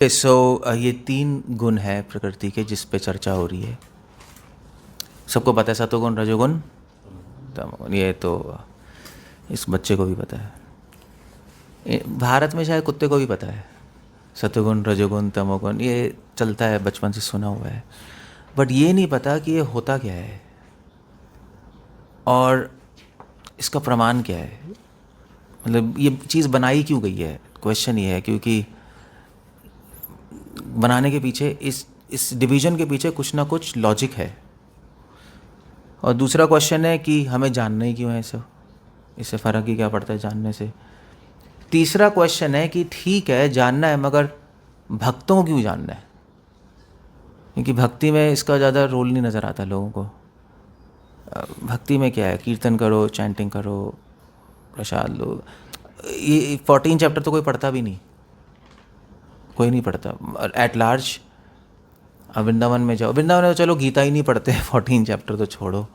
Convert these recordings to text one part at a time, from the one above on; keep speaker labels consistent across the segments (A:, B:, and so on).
A: ये 3 गुण है प्रकृति के जिस पे चर्चा हो रही है। सबको पता है सतोगुण, रजोगुण, तमोगुण। ये तो इस बच्चे को भी पता है। भारत में शायद कुत्ते को भी पता है सतोगुण, रजोगुण, तमोगुण। ये चलता है, बचपन से सुना हुआ है। बट ये नहीं पता कि ये होता क्या है और इसका प्रमाण क्या है। मतलब ये चीज़ बनाई क्यों गई है, क्वेश्चन ये है। क्योंकि बनाने के पीछे, इस डिवीज़न के पीछे कुछ ना कुछ लॉजिक है। और दूसरा क्वेश्चन है कि हमें जानना ही क्यों है सब, इससे फ़र्क ही क्या पड़ता है जानने से। तीसरा क्वेश्चन है कि ठीक है जानना है, मगर भक्तों को क्यों जानना है। क्योंकि भक्ति में इसका ज़्यादा रोल नहीं नज़र आता लोगों को। भक्ति में क्या है, कीर्तन करो, चैंटिंग करो, प्रसाद लो। ये 14 चैप्टर तो कोई पढ़ता भी नहीं, कोई नहीं पढ़ता एट लार्ज। अब वृंदावन में जाओ, वृंदावन में चलो गीता ही नहीं पढ़ते 14 चैप्टर तो छोड़ो,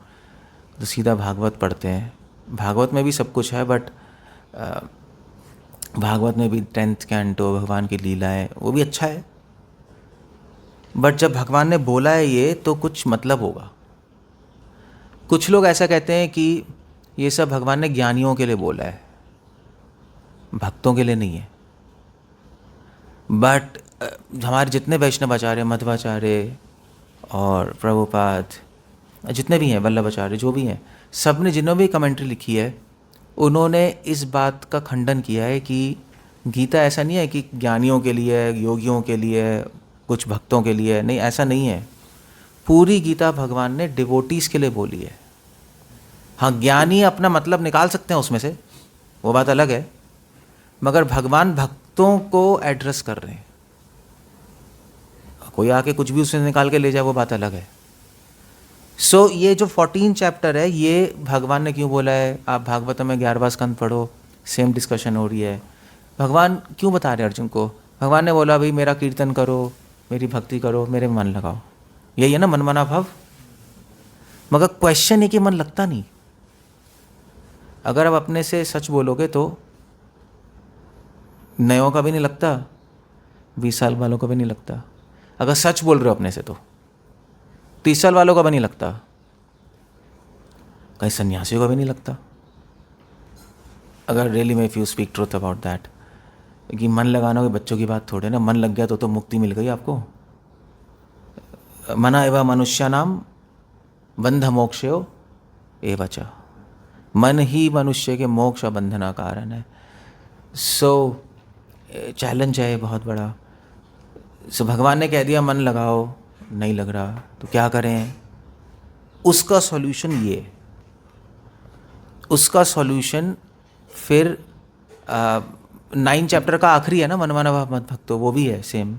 A: तो सीधा भागवत पढ़ते हैं। भागवत में भी सब कुछ है, बट भागवत में भी 10th कैंटो, भगवान की लीलाएं, वो भी अच्छा है। बट जब भगवान ने बोला है ये, तो कुछ मतलब होगा। कुछ लोग ऐसा कहते हैं कि ये सब भगवान ने ज्ञानियों के लिए बोला है, भक्तों के लिए नहीं है। बट हमारे जितने वैष्णवाचार्य, मध्वाचार्य और प्रभुपाद, जितने भी हैं, वल्लभाचार्य, जो भी हैं, सब ने जिन्होंने भी कमेंट्री लिखी है, उन्होंने इस बात का खंडन किया है कि गीता ऐसा नहीं है कि ज्ञानियों के लिए, योगियों के लिए, कुछ भक्तों के लिए। नहीं, ऐसा नहीं है। पूरी गीता भगवान ने डिवोटीज़ के लिए बोली है। हाँ, ज्ञानी अपना मतलब निकाल सकते हैं उसमें से, वो बात अलग है, मगर भगवान भक्तों को एड्रेस कर रहे हैं। कोई आके कुछ भी उससे निकाल के ले जाए, वो बात अलग है। सो ये जो 14 चैप्टर है, ये भगवान ने क्यों बोला है। आप भागवत में 11वां स्कंद पढ़ो, सेम डिस्कशन हो रही है। भगवान क्यों बता रहे हैं अर्जुन को। भगवान ने बोला भाई मेरा कीर्तन करो, मेरी भक्ति करो, मेरे मन लगाओ। यही है ना मनमना भाव। मगर क्वेश्चन है कि मन लगता नहीं। अगर आप अपने से सच बोलोगे तो नयों का भी नहीं लगता, 20 साल वालों का भी नहीं लगता। अगर सच बोल रहे हो अपने से तो 30 साल वालों का भी नहीं लगता, कहीं सन्यासियों का भी नहीं लगता। अगर रियली में if you speak truth about that, कि मन लगाना कोई बच्चों की बात थोड़े ना। मन लग गया तो मुक्ति मिल गई आपको। मना एवं मनुष्यानाम बंध मोक्षयो एवच। मन ही मनुष्य के मोक्ष बंधना कारण है। सो चैलेंज है बहुत बड़ा। सो भगवान ने कह दिया मन लगाओ, नहीं लग रहा तो क्या करें। उसका सॉल्यूशन ये है। उसका सॉल्यूशन फिर 9 चैप्टर का आखिरी है ना, मनमाना भाव मत भक्तो, वो भी है सेम।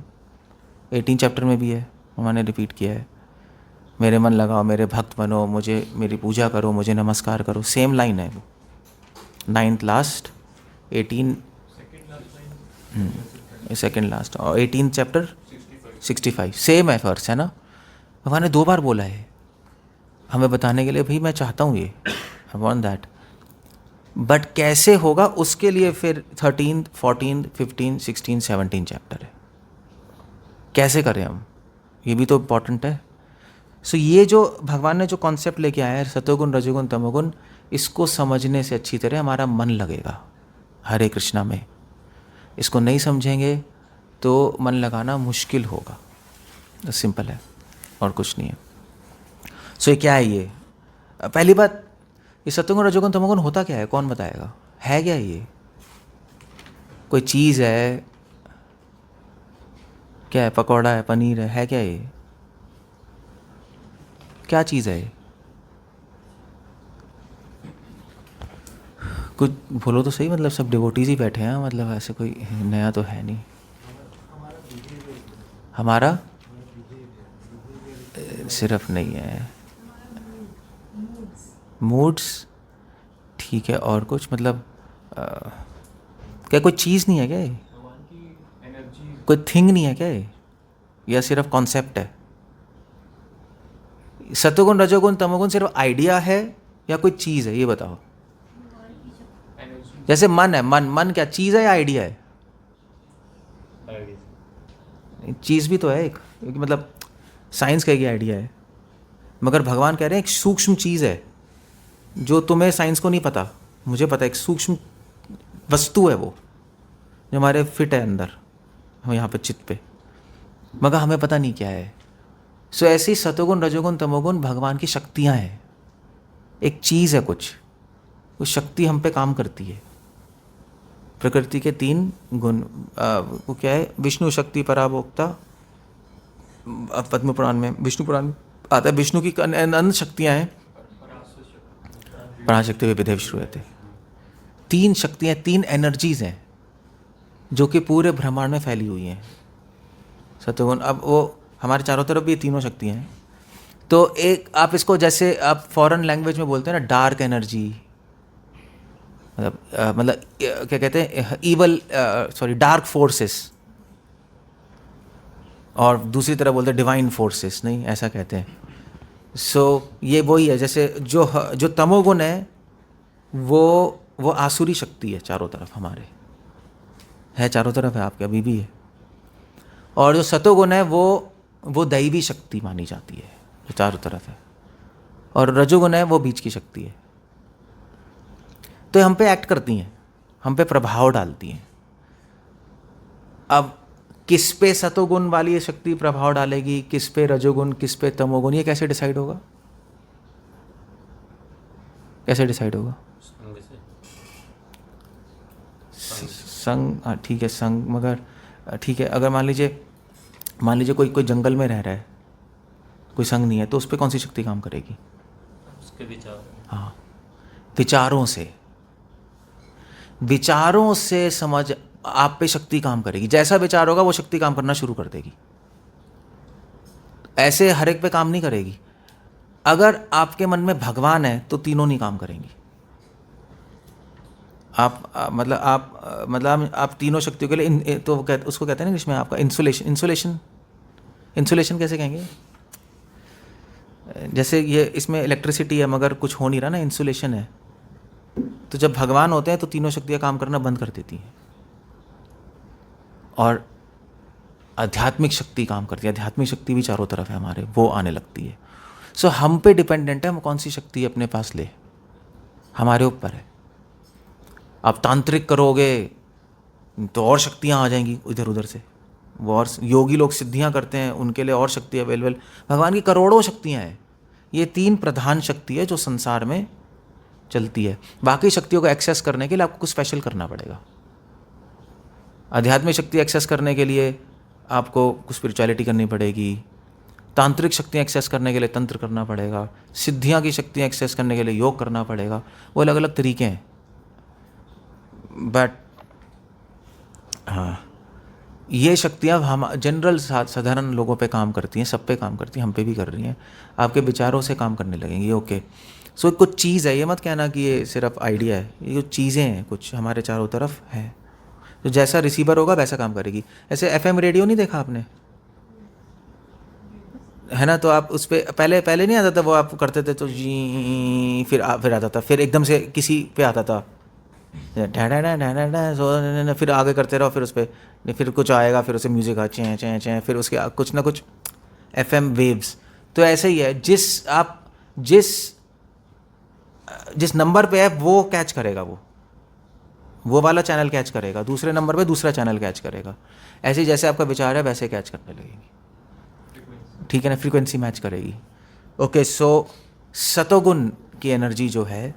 A: 18 चैप्टर में भी है, उन्होंने रिपीट किया है। मेरे मन लगाओ, मेरे भक्त बनो, मुझे मेरी पूजा करो, मुझे नमस्कार करो। सेम लाइन है वो, 9th लास्ट, 18 सेकेंड लास्ट, और 18 चैप्टर 65 सेम है, फर्स्ट है ना। भगवान ने 2 बार बोला है हमें बताने के लिए, भाई मैं चाहता हूँ ये, आई वॉन्ट दैट। बट कैसे होगा उसके लिए फिर 13, 14, 15, 16, 17 चैप्टर है। कैसे करें हम, ये भी तो इम्पॉर्टेंट है। सो ये जो भगवान ने जो कॉन्सेप्ट लेके आया है, सतोगुण, रजोगुण, तमोगुण, इसको समझने से अच्छी तरह हमारा मन लगेगा हरे कृष्णा में। इसको नहीं समझेंगे तो मन लगाना मुश्किल होगा। सिंपल है और कुछ नहीं है। सो ये क्या है ये। पहली बात, ये सतोगुण, रजोगुण, तमोगुण होता क्या है, कौन बताएगा। है क्या ये, कोई चीज़ है, क्या है, पकौड़ा है, पनीर है क्या ये, क्या चीज़ है ये। कुछ बोलो तो सही, मतलब सब डिवोटीज ही बैठे हैं, मतलब ऐसे कोई नया तो है नहीं। हमारा सिर्फ नहीं है, मूड्स ठीक है, और कुछ मतलब क्या कोई चीज़ नहीं है क्या ये, कोई थिंग नहीं है क्या ये, या सिर्फ कॉन्सेप्ट है। सतोगुण, रजोगुण, तमोगुण सिर्फ आइडिया है या कोई चीज़ है, ये बताओ। जैसे मन है, मन क्या चीज़ है या आइडिया है। चीज़ भी तो है एक, मतलब साइंस का एक आइडिया है, मगर भगवान कह रहे हैं एक सूक्ष्म चीज़ है जो तुम्हें साइंस को नहीं पता, मुझे पता है, एक सूक्ष्म वस्तु है वो जो हमारे फिट है अंदर, हम यहाँ पे चित्त पे, मगर हमें पता नहीं क्या है। सो ऐसे ही सतोगुण रजोगुण तमोगुण भगवान की शक्तियाँ हैं, एक चीज़ है कुछ, वो शक्ति हम पे काम करती है। प्रकृति के 3 गुण वो क्या है, विष्णु शक्ति पराभोक्ता, पद्म पुराण में, विष्णु पुराण में आता है विष्णु की अनंत शक्तियाँ हैं, पराशक्ति विविधेव श्रूयते। 3 शक्तियाँ, 3 एनर्जीज हैं जो कि पूरे ब्रह्मांड में फैली हुई हैं सतोगुण। अब वो हमारे चारों तरफ भी 3 शक्तियाँ हैं। तो एक आप इसको जैसे आप फॉरेन लैंग्वेज में बोलते हैं ना, डार्क एनर्जी, मतलब क्या कहते हैं, ईवल, सॉरी डार्क फोर्सेस, और दूसरी तरफ बोलते हैं डिवाइन फोर्सेस, नहीं ऐसा कहते हैं। सो ये वही है, जैसे जो तमोगुण है वो आसुरी शक्ति है, चारों तरफ हमारे है, चारों तरफ है, आपके अभी भी है। और जो सतोगुण है वो दैवी शक्ति मानी जाती है, जो चारों तरफ है। और रजोगुण है वो बीच की शक्ति है। तो हम पे एक्ट करती हैं, हम पे प्रभाव डालती हैं। अब किस पे सतोगुण वाली ये शक्ति प्रभाव डालेगी, किस पे रजोगुण, किस पे तमोगुण, ये कैसे डिसाइड होगा? कैसे डिसाइड होगा? संग, हाँ ठीक है, संग, मगर ठीक है, अगर मान लीजिए कोई जंगल में रह रहा है, कोई संग नहीं है, तो उस पर कौन सी शक्ति काम करेगी?
B: उसके विचार।
A: हाँ, विचारों से समझ आप पे शक्ति काम करेगी। जैसा विचार होगा वो शक्ति काम करना शुरू कर देगी, ऐसे हर एक पे काम नहीं करेगी। अगर आपके मन में भगवान है तो तीनों नहीं काम करेंगी। आप तीनों शक्तियों के लिए तो उसको कहते हैं ना इसमें आपका इंसुलेशन कैसे कहेंगे? जैसे ये इसमें इलेक्ट्रिसिटी है मगर कुछ हो नहीं रहा ना, इंसुलेशन है। तो जब भगवान होते हैं तो तीनों शक्तियाँ काम करना बंद कर देती हैं और आध्यात्मिक शक्ति काम करती है। आध्यात्मिक शक्ति भी चारों तरफ है हमारे, वो आने लगती है। सो हम पे डिपेंडेंट है हम कौन सी शक्ति अपने पास ले, हमारे ऊपर है। आप तांत्रिक करोगे तो और शक्तियाँ आ जाएंगी इधर उधर से, वो और योगी लोग सिद्धियाँ करते हैं, उनके लिए और शक्ति अवेलेबल। भगवान की करोड़ों शक्तियाँ हैं। ये 3 प्रधान शक्ति है जो संसार में चलती है। बाकी शक्तियों को एक्सेस करने के लिए आपको कुछ स्पेशल करना पड़ेगा। आध्यात्मिक शक्ति एक्सेस करने के लिए आपको कुछ स्पिरिचुअलिटी करनी पड़ेगी। तांत्रिक शक्तियाँ एक्सेस करने के लिए तंत्र करना पड़ेगा। सिद्धियाँ की शक्तियाँ एक्सेस करने के लिए योग करना पड़ेगा। वो अलग अलग तरीके हैं। बट हाँ, ये शक्तियाँ हम जनरल साधारण लोगों पे काम करती हैं, सब पे काम करती हैं, हम पे भी कर रही हैं। आपके विचारों से काम करने लगेंगी। ओके, सो कुछ चीज़ है, ये मत कहना कि ये सिर्फ आइडिया है। ये जो चीज़ें हैं कुछ हमारे चारों तरफ है, तो जैसा रिसीवर होगा वैसा काम करेगी। ऐसे FM रेडियो नहीं देखा आपने, है ना? तो आप उस पर पहले नहीं आता था, वो आप करते थे तो जी फिर आता था, फिर एकदम से किसी पे आता था फिर आगे करते रहो, फिर उस पर फिर कुछ आएगा, फिर उसे म्यूज़िक आ चें चें चें, फिर उसके कुछ ना कुछ FM वेव्स। तो ऐसे ही है, जिस नंबर पे है वो कैच करेगा, वो वाला चैनल कैच करेगा, दूसरे नंबर पे दूसरा चैनल कैच करेगा। ऐसे ही जैसे आपका विचार है वैसे कैच करने लगेगी, ठीक है ना? फ्रीक्वेंसी मैच करेगी। ओके, सो सतोगुण की एनर्जी जो है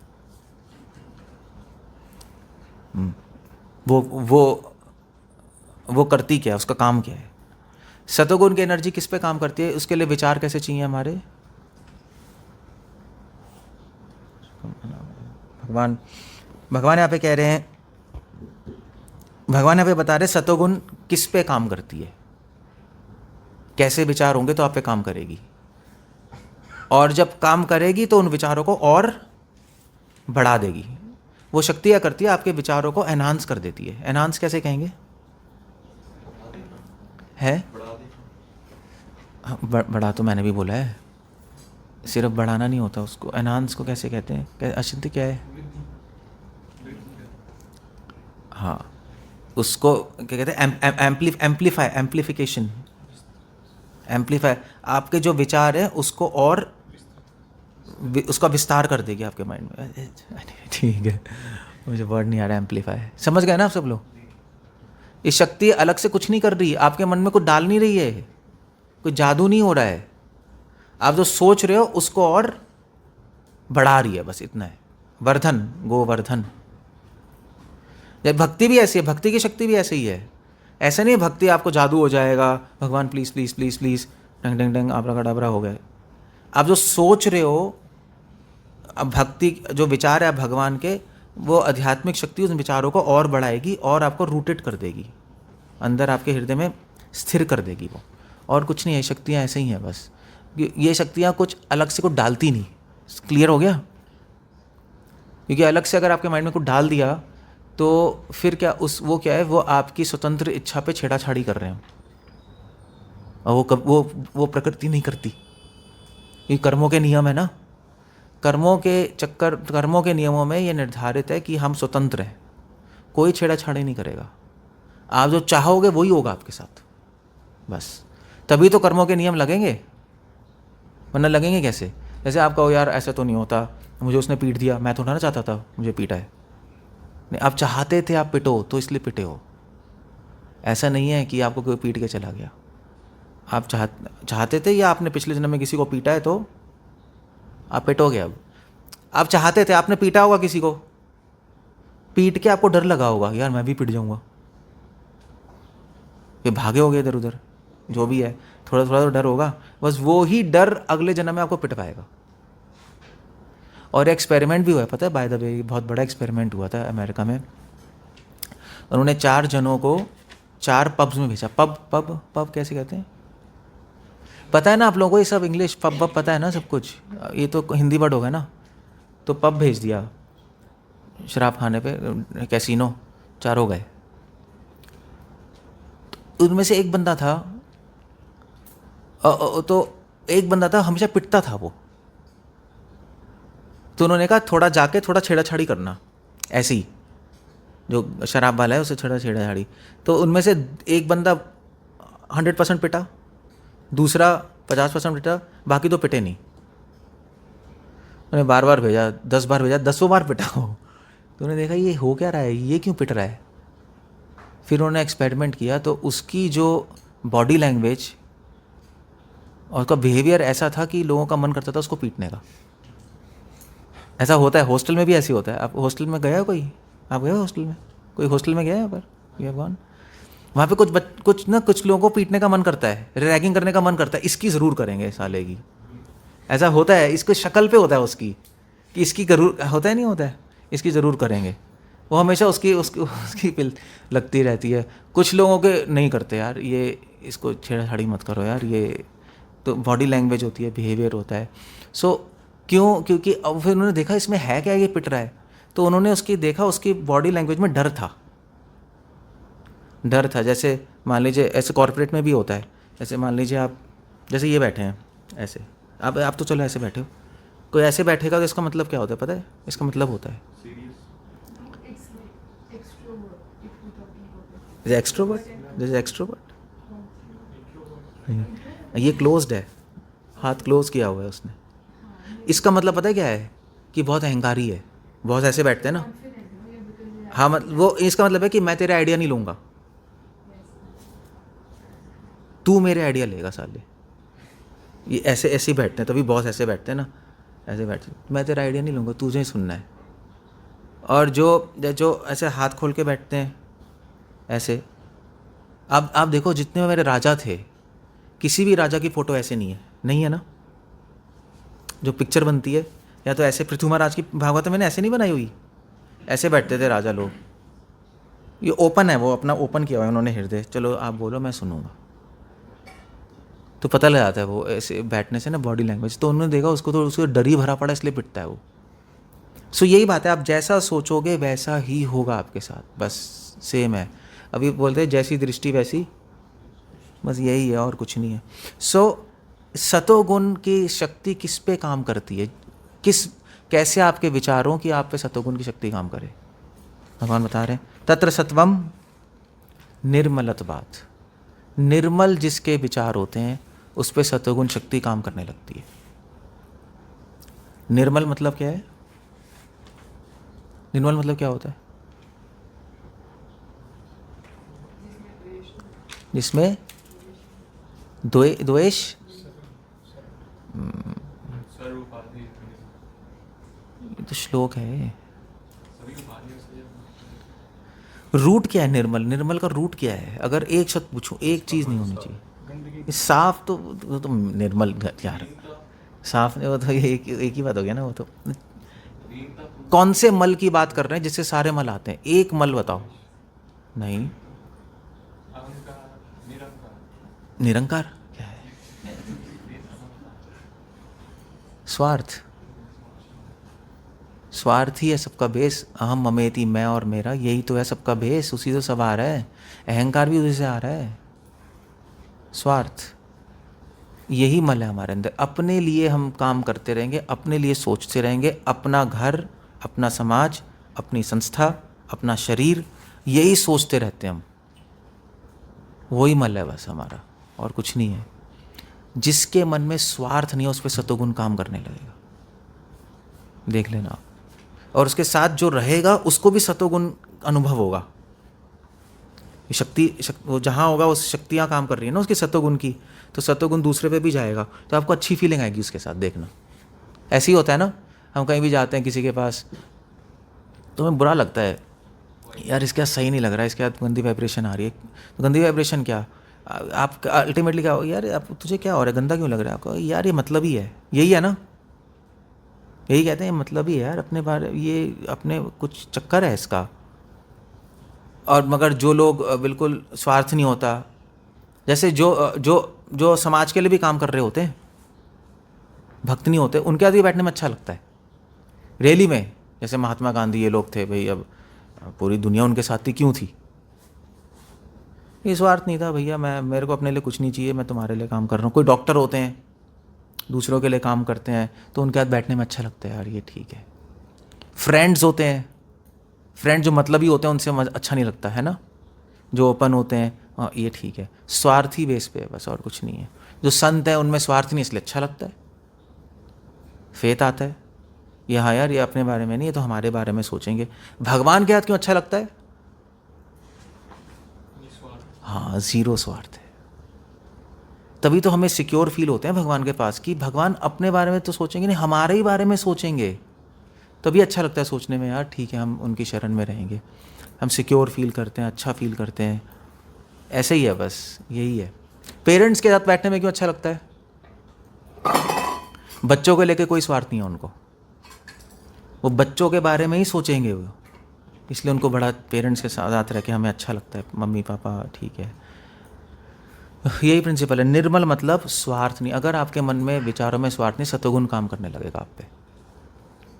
A: वो करती क्या है, उसका काम क्या है? सतोगुण की एनर्जी किस पे काम करती है? उसके लिए विचार कैसे चाहिए हमारे? भगवान यहाँ पे कह रहे हैं, भगवान यहाँ पे बता रहे सतोगुण किस पे काम करती है, कैसे विचार होंगे तो आप पे काम करेगी, और जब काम करेगी तो उन विचारों को और बढ़ा देगी। वो शक्ति क्या करती है, आपके विचारों को एनहांस कर देती है। एनहांस कैसे कहेंगे? है बढ़ा तो मैंने भी बोला है, सिर्फ बढ़ाना नहीं होता उसको। एनहांस को कैसे कहते हैं? अशिंत क्या है? हाँ, उसको क्या कहते हैं? एम्प्लीफिकेशन एम्पलीफाई, आपके जो विचार है उसको और उसका विस्तार कर देगी आपके माइंड में। ठीक है, मुझे वर्ड नहीं आ रहा, एम्पलीफाई, समझ गए ना आप सब लोग? ये शक्ति अलग से कुछ नहीं कर रही, आपके मन में कुछ डाल नहीं रही है, कोई जादू नहीं हो रहा है, आप जो सोच रहे हो उसको और बढ़ा रही है, बस इतना है। वर्धन, गोवर्धन। जब भक्ति भी ऐसी है, भक्ति की शक्ति भी ऐसे ही है। ऐसा नहीं है भक्ति आपको जादू हो जाएगा, भगवान प्लीज़ प्लीज़ प्लीज़ प्लीज़, डंग डंग डंग आबराकडाबरा हो गए। आप जो सोच रहे हो, अब भक्ति जो विचार है भगवान के, वो आध्यात्मिक शक्ति उन विचारों को और बढ़ाएगी और आपको रूटेड कर देगी, अंदर आपके हृदय में स्थिर कर देगी वो, और कुछ नहीं है। शक्तियाँ ऐसे ही हैं बस, ये शक्तियाँ कुछ अलग से कुछ डालती नहीं। क्लियर हो गया? क्योंकि अलग से अगर आपके माइंड में कुछ डाल दिया तो फिर क्या, वो क्या है, वो आपकी स्वतंत्र इच्छा पे छेड़ाछाड़ी कर रहे हैं, और वो प्रकृति नहीं करती। ये कर्मों के नियम है ना, कर्मों के नियमों में ये निर्धारित है कि हम स्वतंत्र हैं, कोई छेड़ाछाड़ी नहीं करेगा। आप जो चाहोगे वही होगा आपके साथ, बस। तभी तो कर्मों के नियम लगेंगे, वरना लगेंगे कैसे? जैसे आप कहो यार ऐसा तो नहीं होता, मुझे उसने पीट दिया, मैं थोड़ा ना चाहता था मुझे पीटा है। नहीं, आप चाहते थे आप पिटो तो इसलिए पिटे हो। ऐसा नहीं है कि आपको कोई पीट के चला गया। आप चाहते थे, या आपने पिछले जन्म में किसी को पीटा है तो आप पिटोगे। अब आप चाहते थे, आपने पीटा होगा किसी को, पीट के आपको डर लगा होगा, यार मैं भी पिट जाऊंगा, फिर भागे होगे इधर उधर, जो भी है, थोड़ा थोड़ा तो डर होगा। बस वो ही डर अगले जन्म में आपको पिट पाएगा। और एक्सपेरिमेंट भी हुआ है, पता है, बाय द वे, बहुत बड़ा एक्सपेरिमेंट हुआ था अमेरिका में। उन्होंने 4 जनों को 4 पब्स में भेजा। पब कैसे कहते हैं, पता है ना आप लोगों को? ये सब इंग्लिश पब पता है ना सब कुछ, ये तो हिंदी वर्ड होगा ना। तो पब भेज दिया शराब खाने पे, कैसीनो, 4 हो गए। तो उनमें से एक बंदा था, तो एक बंदा था हमेशा पिटता था वो। तो उन्होंने कहा थोड़ा जाके थोड़ा छेड़ाछाड़ी करना, ऐसी जो शराब वाला है उसे थोड़ा छेड़ाछाड़ी। तो उनमें से एक बंदा 100% पिटा, दूसरा 50% पिटा, बाकी तो पिटे नहीं। उन्हें बार बार भेजा, 10 बार भेजा, 10 बार पिटा हो। तो उन्होंने देखा ये हो क्या रहा है, ये क्यों पिट रहा है। फिर उन्होंने एक्सपेरिमेंट किया, तो उसकी जो बॉडी लैंग्वेज और उसका बिहेवियर ऐसा था कि लोगों का मन करता था उसको पीटने का। ऐसा होता है, हॉस्टल में भी ऐसे होता है। आप हॉस्टल में गया हो कोई? आप गए हो हॉस्टल में? कोई हॉस्टल में गया है पर? भगवान, वहाँ पे कुछ लोगों को पीटने का मन करता है, रैगिंग करने का मन करता है, इसकी ज़रूर करेंगे साले की। ऐसा होता है, इसको शक्ल पे होता है उसकी, कि इसकी जरूर होता है, नहीं होता है, इसकी ज़रूर करेंगे। वो हमेशा उसकी पिल लगती रहती है। कुछ लोगों के नहीं करते यार, ये इसको छेड़छाड़ी मत करो यार, ये तो बॉडी लैंग्वेज होती है, बिहेवियर होता है। सो क्यों? क्योंकि अब फिर उन्होंने देखा इसमें है क्या, ये पिट रहा है। तो उन्होंने देखा उसकी बॉडी लैंग्वेज में डर था। जैसे मान लीजिए, ऐसे कॉर्पोरेट में भी होता है, जैसे मान लीजिए आप जैसे ये बैठे हैं ऐसे, आप तो चलो ऐसे बैठे हो, कोई ऐसे बैठेगा तो इसका मतलब क्या होता है पता है? इसका मतलब होता है एक्सट्रोवर्ट। ये क्लोज्ड है, हाथ क्लोज किया हुआ है उसने। इसका मतलब पता है क्या है? कि बहुत अहंकारी है। बहुत ऐसे बैठते हैं ना, हाँ, मतलब वो इसका मतलब है कि मैं तेरे आइडिया नहीं लूँगा, तू मेरे आइडिया लेगा साले। ये ऐसे ही बैठते हैं, तभी बॉस ऐसे बैठते हैं ना, ऐसे बैठते, मैं तेरा आइडिया नहीं लूँगा, तुझे ही सुनना है। और जो ऐसे हाथ खोल के बैठते हैं ऐसे, अब आप देखो जितने मेरे राजा थे, किसी भी राजा की फ़ोटो ऐसे नहीं है ना। जो पिक्चर बनती है, या तो ऐसे, पृथ्वी महाराज की भागवत मैंने ऐसे नहीं बनाई हुई, ऐसे बैठते थे राजा लोग। ये ओपन है, वो अपना ओपन किया हुआ है उन्होंने हृदय, चलो आप बोलो मैं सुनूंगा। तो पता लग जाता है वो ऐसे बैठने से ना, बॉडी लैंग्वेज। तो उन्होंने देखा उसको डर ही भरा पड़ा, इसलिए पिटता है वो। सो यही बात है, आप जैसा सोचोगे वैसा ही होगा आपके साथ, बस सेम है। अभी बोलते हैं जैसी दृष्टि वैसी, बस यही है और कुछ नहीं है। सो सतोगुण की शक्ति किस पे काम करती है, कैसे आपके विचारों की आप पे सतोगुण की शक्ति काम करे? भगवान बता रहे हैं, तत्र सत्वम निर्मलत्वात्। निर्मल जिसके विचार होते हैं उस पर सतोगुण शक्ति काम करने लगती है। निर्मल मतलब क्या है? निर्मल मतलब क्या होता है? जिसमें द्वेष, ये तो श्लोक है। रूट क्या है निर्मल? निर्मल का रूट क्या है? अगर एक शब्द पूछूं, एक चीज नहीं होनी चाहिए। साफ तो वो तो निर्मल यार, साफ नहीं, वो तो एक ही बात हो गया ना। वो तो कौन से मल की बात कर रहे हैं जिससे सारे मल आते हैं? एक मल बताओ। नहीं, निरंकार क्या है? स्वार्थ। स्वार्थ ही है सबका बेस। अहम ममेति, मैं और मेरा, यही तो है सबका बेस। उसी से सब आ रहा है। अहंकार भी उसी से आ रहा है। स्वार्थ, यही मल है हमारे अंदर। अपने लिए हम काम करते रहेंगे, अपने लिए सोचते रहेंगे, अपना घर, अपना समाज, अपनी संस्था, अपना शरीर, यही सोचते रहते हैं हम। वही मल है बस हमारा, और कुछ नहीं है। जिसके मन में स्वार्थ नहीं है उस पर सतोगुण काम करने लगेगा, देख लेना आप। और उसके साथ जो रहेगा उसको भी सतोगुण अनुभव होगा। वो जहाँ होगा वो शक्तियाँ काम कर रही है ना उसकी सतोगुण की, तो सतोगुण दूसरे पे भी जाएगा, तो आपको अच्छी फीलिंग आएगी उसके साथ। देखना ऐसे ही होता है ना, हम कहीं भी जाते हैं किसी के पास, तो हमें बुरा लगता है, यार इसके साथ सही नहीं लग रहा है, इसके साथ गंदी वाइब्रेशन आ रही है। तो गंदी वाइब्रेशन क्या, आप अल्टीमेटली क्या हो, यार आप तुझे क्या हो रहा है, गंदा क्यों लग रहा है आपको? यार ये मतलब ही है, यही है ना, यही कहते हैं मतलब ही है यार, अपने बारे, ये अपने कुछ चक्कर है इसका। और मगर जो लोग बिल्कुल स्वार्थ नहीं होता, जैसे जो जो जो समाज के लिए भी काम कर रहे होते हैं, भक्त नहीं होते, उनके साथ भी बैठने में अच्छा लगता है रैली में। जैसे महात्मा गांधी, ये लोग थे भाई, अब पूरी दुनिया उनके साथ ही क्यों थी? ये स्वार्थ नहीं था भैया, मेरे को अपने लिए कुछ नहीं चाहिए, मैं तुम्हारे लिए काम कर रहा हूँ। कोई डॉक्टर होते हैं, दूसरों के लिए काम करते हैं, तो उनके साथ बैठने में अच्छा लगता है, यार ये ठीक है। फ्रेंड्स होते हैं, फ्रेंड जो मतलब ही होते हैं उनसे अच्छा नहीं लगता है ना, जो ओपन होते हैं, हाँ ये ठीक है। स्वार्थी बेस पे है बस, और कुछ नहीं है। जो संत है उनमें स्वार्थ नहीं, इसलिए अच्छा लगता है, फेथ आता है, ये हाँ यार ये अपने बारे में नहीं, ये तो हमारे बारे में सोचेंगे। भगवान के हाथ क्यों अच्छा लगता है? हाँ, जीरो स्वार्थ है। तभी तो हमें सिक्योर फील होते हैं भगवान के पास, कि भगवान अपने बारे में तो सोचेंगे नहीं, हमारे ही बारे में सोचेंगे। तभी अच्छा लगता है सोचने में, यार ठीक है हम उनकी शरण में रहेंगे, हम सिक्योर फील करते हैं, अच्छा फील करते हैं। ऐसे ही है बस, यही है। पेरेंट्स के साथ बैठने में क्यों अच्छा लगता है? बच्चों को लेके कोई स्वार्थ नहीं है उनको, वो बच्चों के बारे में ही सोचेंगे वो, इसलिए उनको बड़ा पेरेंट्स के साथ रह के हमें अच्छा लगता है, मम्मी पापा ठीक है। यही प्रिंसिपल है। निर्मल मतलब स्वार्थ नहीं। अगर आपके मन में विचारों में स्वार्थ नहीं, सतोगुण काम करने लगेगा आप पे,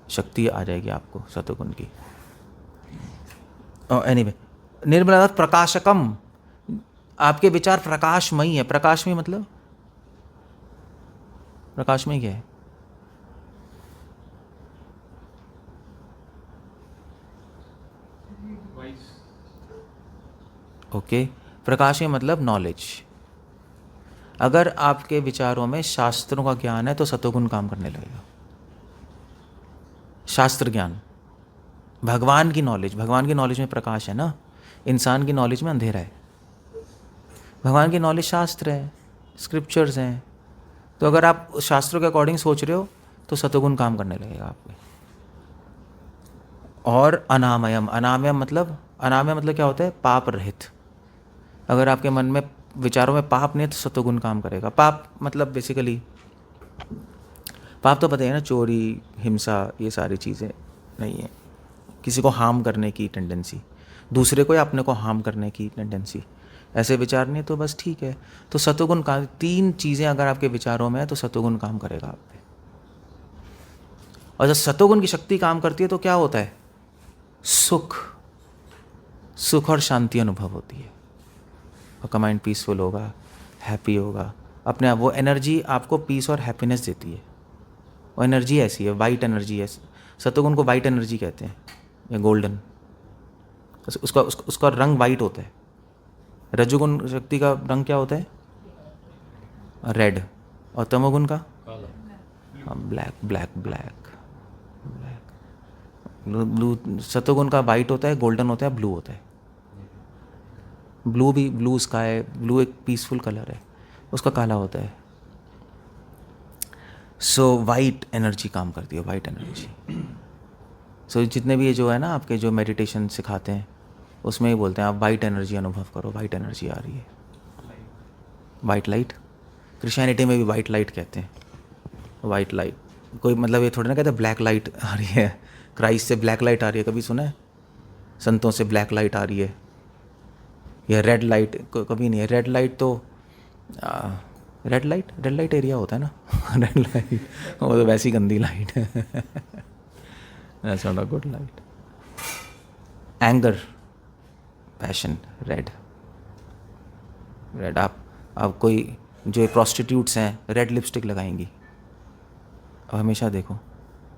A: शक्ति आ जाएगी आपको सतोगुण की। एनीवे, निर्मल मतलब प्रकाशकम, आपके विचार प्रकाशमयी है। प्रकाशमयी मतलब, प्रकाशमयी क्या है? ओके, प्रकाश में मतलब नॉलेज। अगर आपके विचारों में शास्त्रों का ज्ञान है तो सतोगुण काम करने लगेगा। शास्त्र ज्ञान, भगवान की नॉलेज, भगवान की नॉलेज में प्रकाश है ना, इंसान की नॉलेज में अंधेरा है। भगवान की नॉलेज शास्त्र है, स्क्रिप्चर्स हैं, तो अगर आप शास्त्रों के अकॉर्डिंग सोच रहे हो तो सतोगुण काम करने लगेगा आप पे। और अनामयम, अनामयम मतलब, अनामय मतलब क्या होता है? पाप रहित। अगर आपके मन में विचारों में पाप नहीं है तो सतोगुण काम करेगा। पाप मतलब बेसिकली, पाप तो पता है ना, चोरी, हिंसा, ये सारी चीज़ें नहीं है। किसी को हार्म करने की टेंडेंसी, दूसरे को या अपने को हार्म करने की टेंडेंसी, ऐसे विचार नहीं, तो बस ठीक है। तो सतोगुण काम, तीन चीज़ें अगर आपके विचारों में है तो सतोगुण काम करेगा आप पे। और जब सतोगुण की शक्ति काम करती है तो क्या होता है? सुख, सुख और शांति अनुभव होती है, आपका माइंड पीसफुल होगा, हैप्पी होगा अपने आप। वो एनर्जी आपको पीस और हैप्पीनेस देती है। वो एनर्जी ऐसी है, वाइट एनर्जी है। सतोगुण को वाइट एनर्जी कहते हैं, या गोल्डन। उसका रंग वाइट होता है। रजोगुण शक्ति का रंग क्या होता है? रेड। और तमोगुण का
B: काला।
A: Black black black black. Blue सतोगुण का वाइट होता है, गोल्डन होता है, ब्लू होता है। ब्लू भी, ब्लू स्काई, ब्लू एक पीसफुल कलर है, उसका काला होता है। सो वाइट एनर्जी काम करती है, वाइट एनर्जी। सो जितने भी ये जो है ना आपके जो मेडिटेशन सिखाते हैं उसमें ही बोलते हैं आप वाइट एनर्जी अनुभव करो, वाइट एनर्जी आ रही है, वाइट लाइट। क्रिश्चियनिटी में भी वाइट लाइट कहते हैं, वाइट लाइट। कोई मतलब ये थोड़ा ना कहते ब्लैक लाइट आ रही है, क्राइस्ट से ब्लैक लाइट आ रही है, कभी सुना है? संतों से ब्लैक लाइट आ रही है, या रेड लाइट कभी नहीं है। रेड लाइट तो रेड लाइट एरिया होता है ना रेड लाइट वो तो वैसी गंदी लाइट है that's not a good light. Anger, passion, red. आप कोई जो प्रोस्टिट्यूट्स हैं रेड लिपस्टिक लगाएंगी, अब हमेशा देखो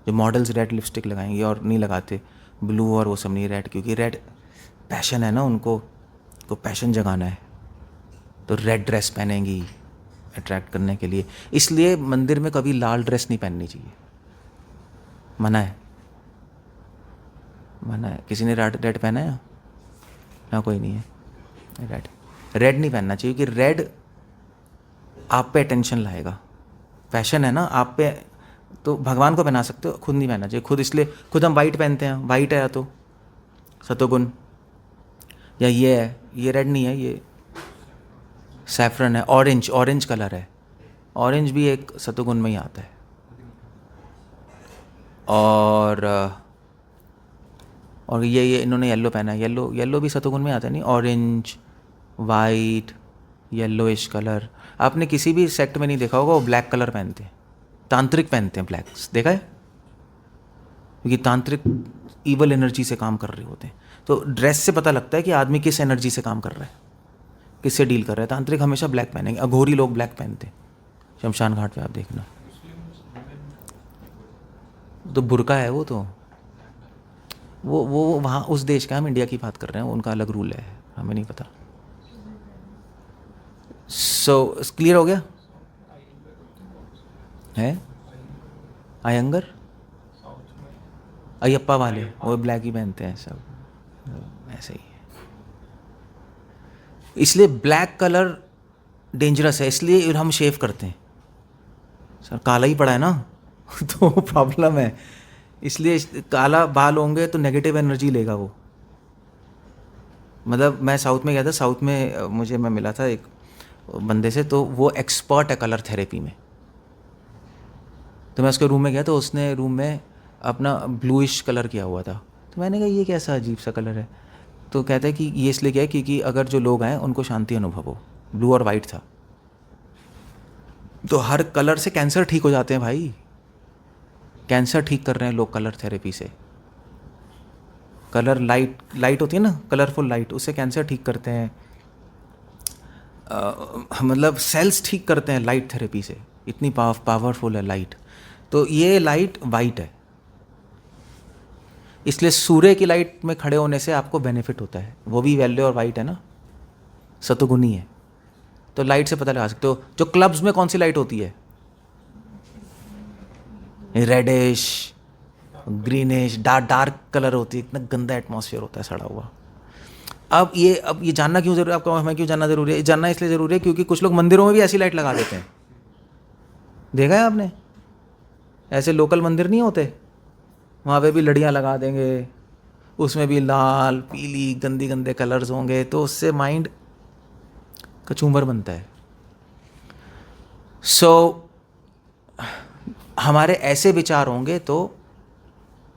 A: जो मॉडल्स रेड लिपस्टिक लगाएंगी और नहीं लगाते ब्लू और वो सब नहीं, रेड, क्योंकि रेड पैशन है ना, उनको को पैशन जगाना है, तो रेड ड्रेस पहनेंगी अट्रैक्ट करने के लिए। इसलिए मंदिर में कभी लाल ड्रेस नहीं पहननी चाहिए, मना है, मना है। किसी ने रेड पहना है? ना, कोई नहीं है। रेड नहीं पहनना चाहिए, क्योंकि रेड आप पे अटेंशन लाएगा। पैशन है ना आप पे, तो भगवान को पहना सकते हो, खुद नहीं पहनना चाहिए। खुद इसलिए खुद हम वाइट पहनते हैं, वाइट है या तो सतोगुण, या ये है, ये रेड नहीं है, ये सैफरन है, ऑरेंज कलर है। ऑरेंज भी एक सतोगुण में ही आता है। और ये इन्होंने येलो पहना है, येलो भी सतोगुण में आता है नहीं? Orange, white, yellowish colour. आपने किसी भी सेक्ट में नहीं देखा होगा वो ब्लैक कलर पहनते हैं, तांत्रिक पहनते हैं ब्लैक, देखा है? क्योंकि तांत्रिक ईवल एनर्जी से काम कर रहे होते हैं। तो ड्रेस से पता लगता है कि आदमी किस एनर्जी से काम कर रहा है, किससे डील कर रहा है। तांत्रिक हमेशा ब्लैक पहनेंगे, अघोरी लोग ब्लैक पहनते हैं शमशान घाट पे, आप देखना। तो बुर्का है वो, तो वो वहाँ उस देश का, हम इंडिया की बात कर रहे हैं, उनका अलग रूल है, हमें नहीं पता। सो क्लियर हो गया है? अयंगर, अयप्पा वाले वो ब्लैक ही पहनते हैं सब, ऐसे ही है। इसलिए ब्लैक कलर डेंजरस है, इसलिए हम शेव करते हैं। सर काला ही पड़ा है ना तो प्रॉब्लम है, इसलिए काला बाल होंगे तो नेगेटिव एनर्जी लेगा वो। मतलब मैं साउथ में गया था, साउथ में मैं मिला था एक बंदे से, तो वो एक्सपर्ट है कलर थेरेपी में। तो मैं उसके रूम में गया तो उसने रूम में अपना ब्लूइश कलर किया हुआ था। तो मैंने कहा ये कैसा अजीब सा कलर है? तो कहता है कि ये इसलिए क्या है क्योंकि अगर जो लोग आए उनको शांति अनुभव हो। ब्लू और वाइट था, तो हर कलर से कैंसर ठीक हो जाते हैं भाई। कैंसर ठीक कर रहे हैं लोग कलर थेरेपी से। कलर लाइट होती है ना, कलरफुल लाइट, उससे कैंसर ठीक करते हैं। मतलब सेल्स ठीक करते हैं लाइट थेरेपी से, इतनी पावरफुल है लाइट। तो ये लाइट वाइट है, इसलिए सूर्य की लाइट में खड़े होने से आपको बेनिफिट होता है। वो भी येलो और वाइट है ना, सतोगुनी है, तो लाइट से पता लगा सकते हो। जो क्लब्स में कौन सी लाइट होती है? रेडिश, ग्रीनिश, डार्क कलर होती है, इतना गंदा एटमॉस्फेयर होता है सड़ा हुआ। अब ये जानना क्यों जरूरी है आपको? हमें क्यों जानना जरूरी है? ये जानना इसलिए ज़रूरी है क्योंकि कुछ लोग मंदिरों में भी ऐसी लाइट लगा देते हैं। देखा है आपने? ऐसे लोकल मंदिर नहीं होते, वहाँ पे भी लड़ियाँ लगा देंगे, उसमें भी लाल पीली गंदे कलर्स होंगे, तो उससे माइंड कचूमर बनता है। सो हमारे ऐसे विचार होंगे तो